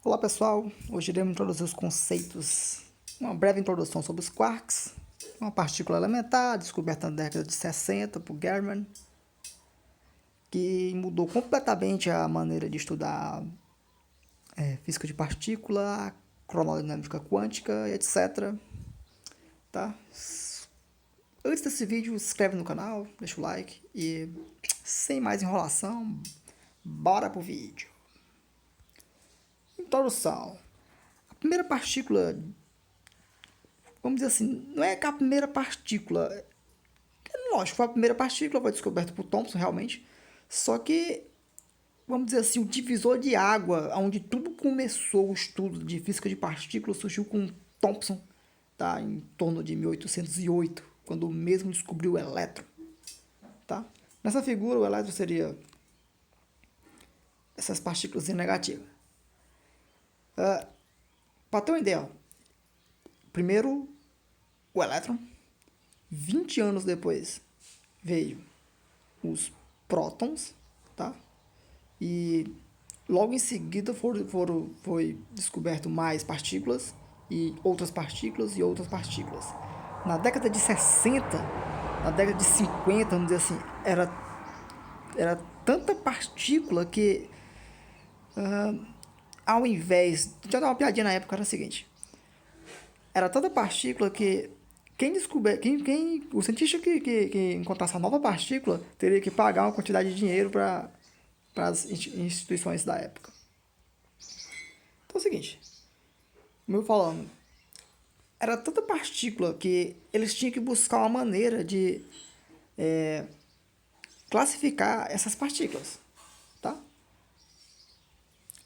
Olá pessoal, hoje iremos introduzir os conceitos, uma breve introdução sobre os quarks, uma partícula elementar descoberta na década de 60 por German, que mudou completamente a maneira de estudar física de partícula, cronodinâmica quântica, etc. Tá? Antes desse vídeo, se inscreve no canal, deixa o like e sem mais enrolação, bora pro vídeo. Introdução. A primeira partícula, vamos dizer assim, não é que a primeira partícula, lógico, foi a primeira partícula, foi descoberta por Thomson realmente, só que, vamos dizer assim, o divisor de água, onde tudo começou, o estudo de física de partículas, surgiu com Thomson, tá? Em torno de 1808, quando mesmo descobriu o elétron. Tá? Nessa figura, o elétron seria essas partículas negativas. Para ter uma ideia, primeiro o elétron, 20 anos depois veio os prótons, tá? E logo em seguida foi descoberto mais partículas e outras partículas e outras partículas. Na década de 60, na década de 50, vamos dizer assim, era tanta partícula que ao invés... Já dava uma piadinha na época, era o seguinte. Era tanta partícula que o cientista que encontrasse a nova partícula teria que pagar uma quantidade de dinheiro para as instituições da época. Então é o seguinte, como eu falando, era tanta partícula que eles tinham que buscar uma maneira de classificar essas partículas, tá?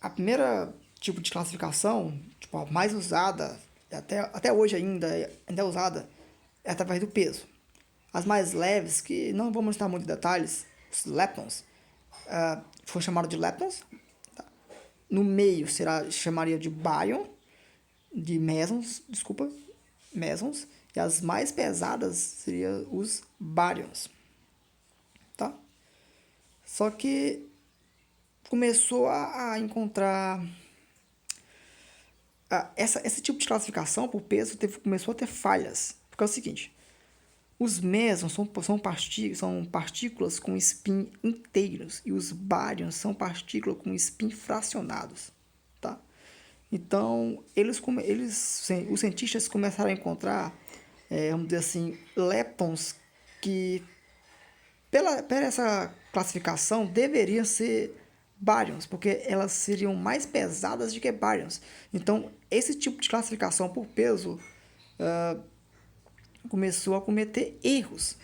A primeira tipo de classificação, tipo, a mais usada, até hoje ainda é usada, é através do peso. As mais leves, que não vamos entrar muito em detalhes, os leptons, foi chamado de leptons. Tá? No meio chamaria de baryon, de mesons, mesons, e as mais pesadas seriam os baryons. Tá? Só que começou a encontrar esse tipo de classificação por peso começou a ter falhas. Porque é o seguinte, os mesons são partículas com spin inteiros e os baryons são partículas com spin fracionados. Tá? Então, os cientistas começaram a encontrar, vamos dizer assim, leptons que, pela essa classificação, deveriam ser baryons, porque elas seriam mais pesadas do que baryons. Então, esse tipo de classificação por peso começou a cometer erros.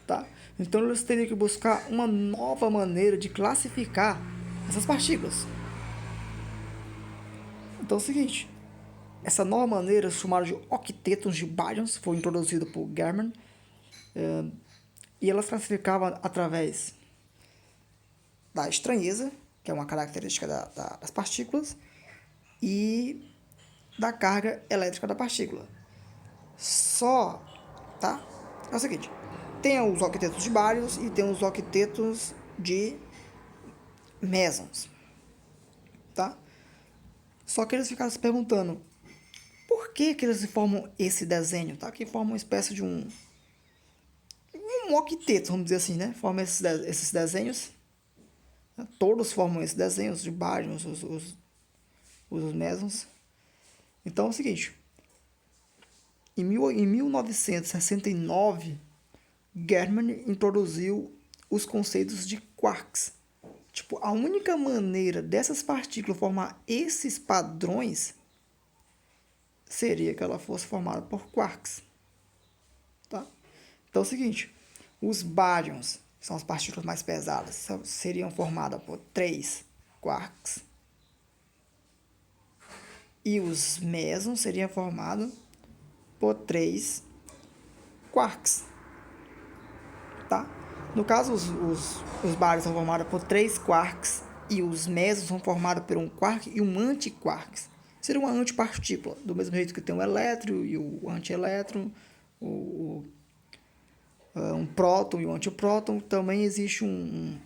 Tá? Então, eles teriam que buscar uma nova maneira de classificar essas partículas. Então é o seguinte, essa nova maneira, chamada de octetons de baryons, foi introduzida por German, e elas classificavam através da estranheza, que é uma característica das partículas, e da carga elétrica da partícula. Só, tá? É o seguinte, tem os octetos de baryons e tem os octetos de mesons, tá? Só que eles ficaram se perguntando por que eles formam esse desenho, tá? Que forma uma espécie de um octeto, vamos dizer assim, né? Forma esses desenhos. Todos formam esses desenhos de baryons, os mesons. Então é o seguinte, em 1969, German introduziu os conceitos de quarks. Tipo, a única maneira dessas partículas formar esses padrões seria que ela fosse formada por quarks. Tá? Então é o seguinte, os baryons, que são as partículas mais pesadas, seriam formadas por 3 quarks. E os mesons seriam formados por 3 quarks. Tá? No caso, os baryons são formados por 3 quarks e os mesons são formados por um quark e um antiquark. Seria uma antipartícula, do mesmo jeito que tem o elétron e o antielétron, um próton e um antipróton, também existe um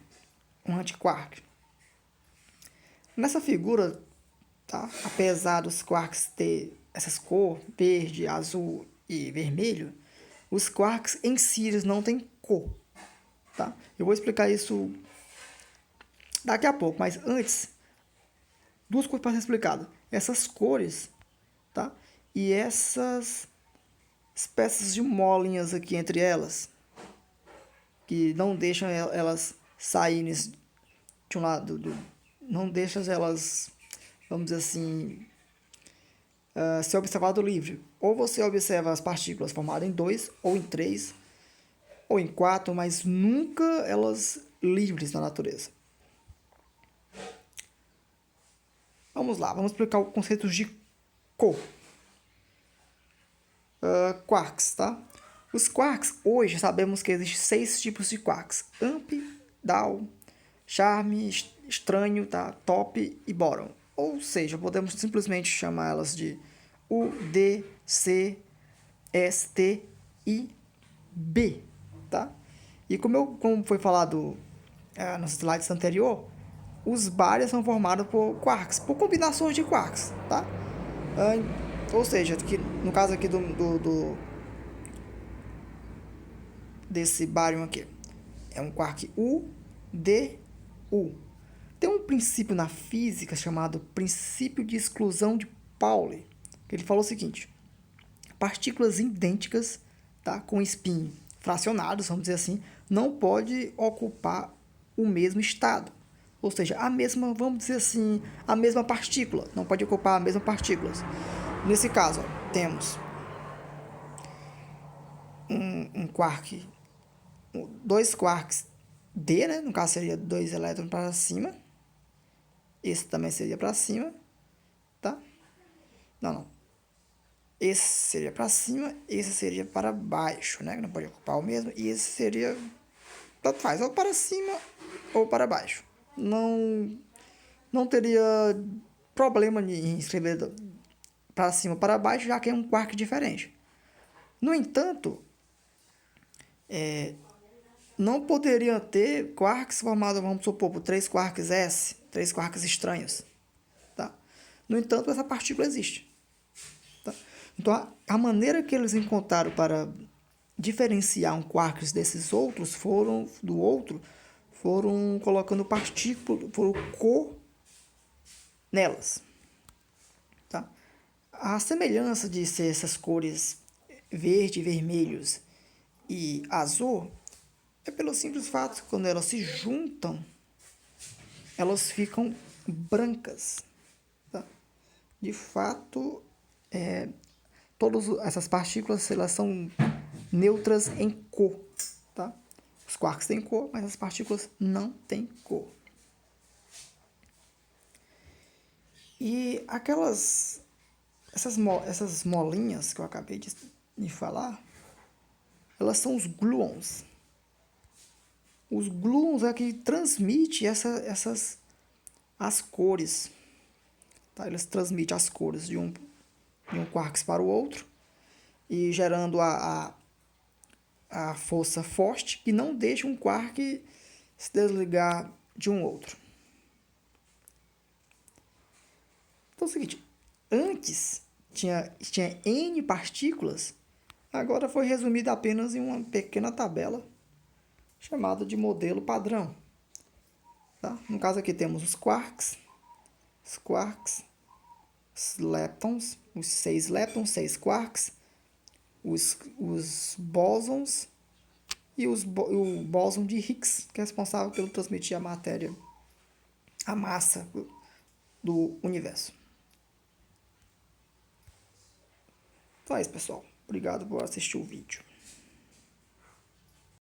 antiquark. Nessa figura tá? Apesar dos quarks ter essas cores, verde, azul e vermelho, os quarks em si eles não têm cor, tá? Eu vou explicar isso daqui a pouco, mas antes, duas coisas para ser explicado. Essas cores, tá? E essas espécies de molinhas aqui entre elas, que não deixam elas saírem de um lado, não deixam elas, vamos dizer assim, ser observado livre. Ou você observa as partículas formadas em dois, ou em três, ou em quatro, mas nunca elas livres na natureza. Vamos lá, vamos explicar o conceito de cor. Quarks, tá? Os quarks, hoje sabemos que existem 6 tipos de quarks: amp, down, charme, estranho, tá? Top e bottom. Ou seja, podemos simplesmente chamar elas de U, D, C, S, T e B, tá? E como foi falado nos slides anterior, os baryons são formados por quarks, por combinações de quarks, tá? Ou seja, que no caso aqui desse báryon aqui, é um quark U, D, U. Tem um princípio na física chamado princípio de exclusão de Pauli, que ele falou o seguinte: partículas idênticas, tá, com spin fracionados, vamos dizer assim, não pode ocupar o mesmo estado. Ou seja, a mesma, vamos dizer assim, a mesma partícula, não pode ocupar a mesma partícula. Nesse caso, ó, temos um quark, dois quarks D, né? No caso seria 2 elétrons para cima. Esse também seria para cima, tá? Não. Esse seria para cima, esse seria para baixo, né? Não pode ocupar o mesmo. E esse seria, tanto faz, ou para cima ou para baixo. Não teria problema em escrever para cima ou para baixo, já que é um quark diferente. No entanto, não poderia ter quarks formados, vamos supor, por 3 quarks S, 3 quarks estranhos, tá? No entanto, essa partícula existe. Tá? Então, a maneira que eles encontraram para diferenciar um quarks desses outros foram colocando partículas, foram cor nelas. Tá? A semelhança de ser essas cores verde, vermelhos e azul é pelo simples fato que quando elas se juntam, elas ficam brancas. Tá? De fato, todas essas partículas elas são neutras em cor. Tá? Os quarks têm cor, mas as partículas não têm cor. E essas molinhas que eu acabei de falar, elas são os gluons. Os gluons é que transmite as cores. Tá? Eles transmitem as cores de um quarks para o outro e gerando a força forte que não deixa um quark se desligar de um outro. Então é o seguinte, antes tinha N partículas, agora foi resumido apenas em uma pequena tabela chamada de modelo padrão. Tá? No caso aqui temos os quarks, os leptons, os 6 leptons, 6 quarks, os bósons e o bóson de Higgs, que é responsável pelo transmitir a matéria, a massa do universo. Então é isso, pessoal. Obrigado por assistir o vídeo.